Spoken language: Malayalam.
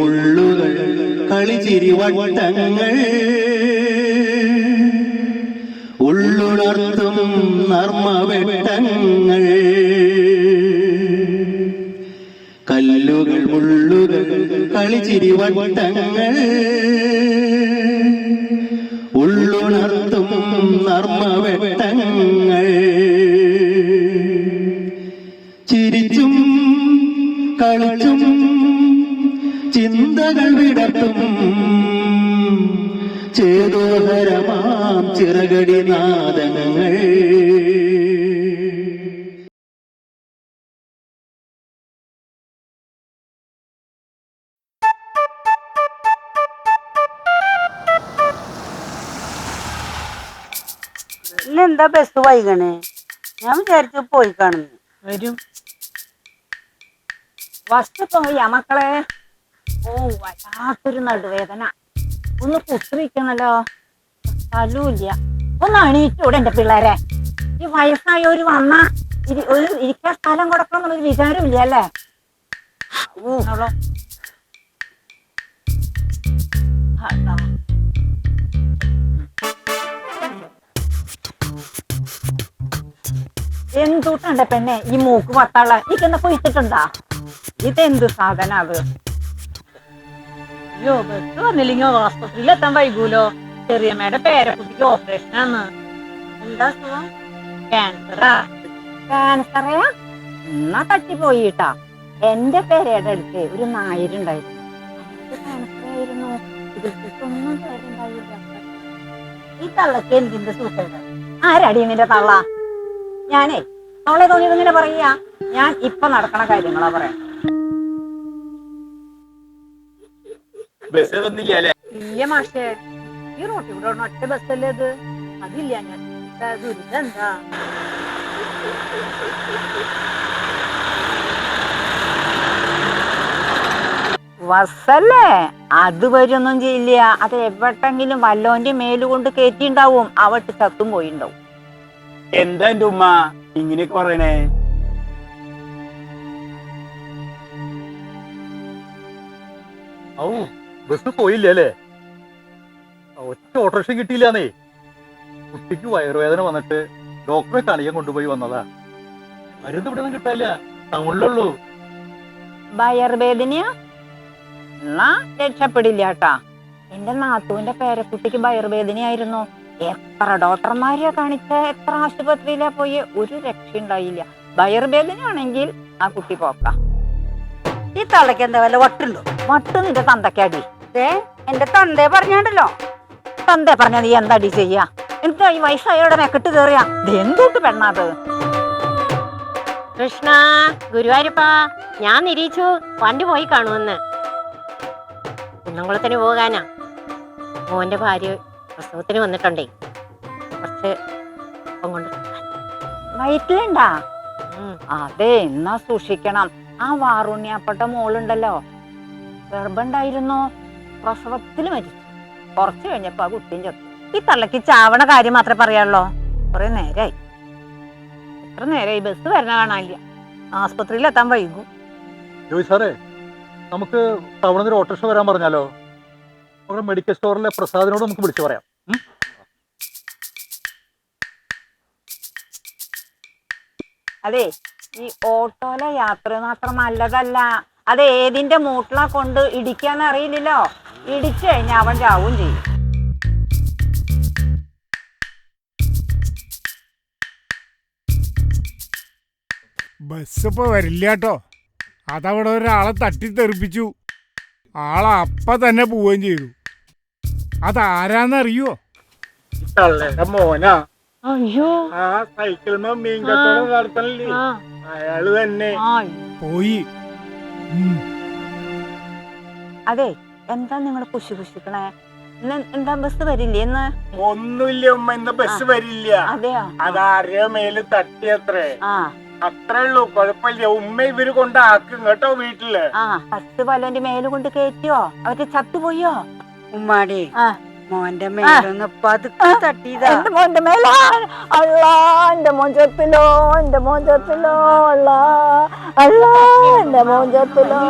മുള്ളുകൾ കളിച്ചിരിവട്ടങ്ങൾ ഉള്ളുണർത്തും നർമ്മവെട്ടങ്ങൾ കല്ലുകൾ മുള്ളുകൾ കളിച്ചിരിവട്ടങ്ങൾ ഉള്ളുണർത്തും നർമ്മവെട്ടങ്ങൾ ചിരിച്ചും കളിച്ചും ചിന്തകൾ വിടർത്തും ചേതോഹരമാം ചിറകടിനാദങ്ങൾ. ഇന്നെന്താ ബസ് വൈകണേ? ഞാൻ വിചാരിച്ചു പോയി കാണുന്നു. വരും വസ്തു പോയ മക്കളെ. ഓ വല്ലാത്തൊരു നടുവേദന. ഒന്ന് കുത്തിരിക്കണല്ലോ, സ്ഥലൂല്ല. ഒന്ന് അണീറ്റൂടെ എന്റെ പിള്ളേരെ? ഈ വയസ്സായവര് വന്ന ഒരു ഇരിക്കാൻ സ്ഥലം കൊടുക്കണം എന്നുള്ളൊരു വിചാരമില്ല അല്ലേ? എന്തുട്ടണ്ട പെണ്ണെ ഈ മൂക്ക് പത്താള ഇതെന്താ കൊയ്ത്തിട്ടുണ്ടാ? ഇതെന്ത് സാധന അത്? അയ്യോ ബസ് വന്നില്ലെങ്കോ ആസ്പത്രിയിലെത്താൻ വൈകൂലോ. ചെറിയമ്മയുടെ പേരക്കുട്ടിക്ക് ഓപ്പറേഷനാണ്. എന്താ സുഖം? ക്യാൻസറാ. ക്യാൻസറയാ? എന്നാ തട്ടിപ്പോയിട്ടാ. എന്റെ പേരയുടെ അടുത്ത് ഒരു നായരുണ്ടായിരുന്നു. ക്യാൻസറായിരുന്നു. ഇതിൽക്കൊന്നും പേരുണ്ടായില്ല. ഈ തള്ളക്ക് എന്തിന്റെ സൂക്കേട്? ആരടി നിന്റെ തള്ള? ഞാനേ തവളെ തോന്നിയത് ഇങ്ങനെ പറയാ. ഞാൻ ഇപ്പൊ നടക്കണ കാര്യങ്ങളാ പറയാം. ഇല്ല മാഷേ, ഈ റോട്ടിൽ കൂടെ ഒറ്റ ബസ്സല്ലേ അത്? അതില്ല. ഞാൻ ദുരിതെന്താ? ബസ്സല്ലേ, അത് വരുമൊന്നും ചെയ്യില്ല. അത് എവിടെങ്കിലും വല്ലോന്റെ മേലുകൊണ്ട് കയറ്റിണ്ടാവും. അവട്ട് ചത്തും പോയിണ്ടാവും. എന്താ എന്റെ ഉമ്മ ഇങ്ങനെയൊക്കെ പറയണേ? ഔ ബസ് പോയില്ലേ? ഒറ്റ ഓട്ടോറിക്ഷ കിട്ടിയില്ലാന്നേ. കുട്ടിക്ക് വയറുവേദന വന്നിട്ട് ഡോക്ടറെ കാണിക്കാൻ കൊണ്ടുപോയി വന്നതാ. മരുന്ന് ഇവിടെ ഒന്നും കിട്ടാല്ല, ടൗണിലുള്ളൂ. വയറുവേദനയാ? എന്നാ രക്ഷപ്പെടില്ല കേട്ടാ. എന്റെ നാത്തൂന്റെ പേരക്കുട്ടിക്ക് വയറുവേദനയായിരുന്നു. എത്ര ഡോക്ടർമാരെയാ കാണിച്ച, എത്ര ആശുപത്രിയിലാ പോയി, ഒരു രക്ഷ ഉണ്ടായില്ല. വയറുവേദനയാണെങ്കിൽ ആ കുട്ടി പോക്കാം. ഈ തള്ളക്ക് എന്താ വല്ല വട്ടുണ്ടോ? വട്ട് നിന്റെ തന്തക്കടി. എന്റെ തന്തേ പറഞ്ഞാണ്ടല്ലോ. തന്തേ പറഞ്ഞ നീ എന്താടി ചെയ്യാ? എന്താ ഈ വയസ്സായോടെ മെക്കെട്ട് കേറിയാ? എന്തോട്ട് പെണ്ണാത്? കൃഷ്ണ, ഗുരുവായൂരപ്പാ, ഞാൻ നിരീച്ചു വണ്ടി പോയി കാണുമെന്ന്. കുന്നംകുളത്തിന് പോകാനാ. മോന്റെ ഭാര്യ പ്രസവത്തിന് വന്നിട്ടുണ്ടേ. കുറച്ച് കൊണ്ട് വയറ്റിലുണ്ടാ? അതെ, എന്നാ സൂക്ഷിക്കണം. ആ വാറുണ്ണിയാപ്പട്ട മോളുണ്ടല്ലോ, ഗർഭമുണ്ടായിരുന്നു. പ്രസവത്തിൽ മരിച്ചു. കുറച്ച് കഴിഞ്ഞപ്പോ ആ കുട്ടിയും ചത്തു. ഈ തള്ളക്ക് ചാവണ കാര്യം മാത്രമേ പറയാനുള്ളൂ. കുറെ നേരായി. എത്ര നേരമായി ബസ് വരണ കാണാനില്ല. ആസ്പത്രിയിൽ എത്താൻ വൈകും. ജോയ് സാറേ, നമുക്ക് ടൗണിൽ ഒരു ഓട്ടോറിക്ഷ വരാൻ പറഞ്ഞാലോ? നമ്മുടെ മെഡിക്കൽ സ്റ്റോറിലെ പ്രസാദിനോട് നമുക്ക് വിളിച്ചു പറയാം. അതെ, ഈ ഓട്ടോയിലെ യാത്ര മാത്രം നല്ലതല്ല. അത് ഏതിന്റെ മൂട്ടിലാ കൊണ്ട് ഇടിക്കാന്ന് അറിയില്ലല്ലോ. ഇടിച്ചു കഴിഞ്ഞാൽ അവൻ ചാവും ചെയ്യും. ബസ് ഇപ്പൊ വരില്ല കേട്ടോ. അതവിടെ ഒരാളെ തട്ടിത്തെറിപ്പിച്ചു. ആളെ അപ്പ തന്നെ പോവുകയും ചെയ്തു. അതാരാന്നറിയോ? തള്ളേടെ മോനാ. അയ്യോ, ആ സൈക്കിളിന് മീൻ കച്ചവടം നടത്തണില്ലേ, അയാള് തന്നെ പോയി. അതെ, എന്താ നിങ്ങൾ കുശിക്കണേ? എന്താ ബസ് വരില്ലേ ഇന്ന്? ഒന്നുമില്ല ഉമ്മ, ഇന്ന് ബസ് വരില്ല. അതെയോ? അതാരെയോ മേല് തട്ടിയത്രേ. ആ, അത്രേ ഉള്ളൂ, കുഴപ്പമില്ല. ഉമ്മ ഇവര് കൊണ്ടാക്കും കേട്ടോ വീട്ടില്. ആ, ബസ് വല്ലവന്റെ മേല് കൊണ്ട് കയറ്റിയോ? അവര് ചത്തുപോയോ? ഉമ്മാടി, മോന്റെ മേലൊന്ന് പതുക്കെ തട്ടിയതാ. എന്റെ മോന്റെ മേല. അള്ളാ, എന്റെ മോൻ ചത്തിലോ, എന്റെ മോൻ ചത്തിലോ. അള്ളാ, അള്ളാ, എന്റെ മോൻ ചത്തിലോ.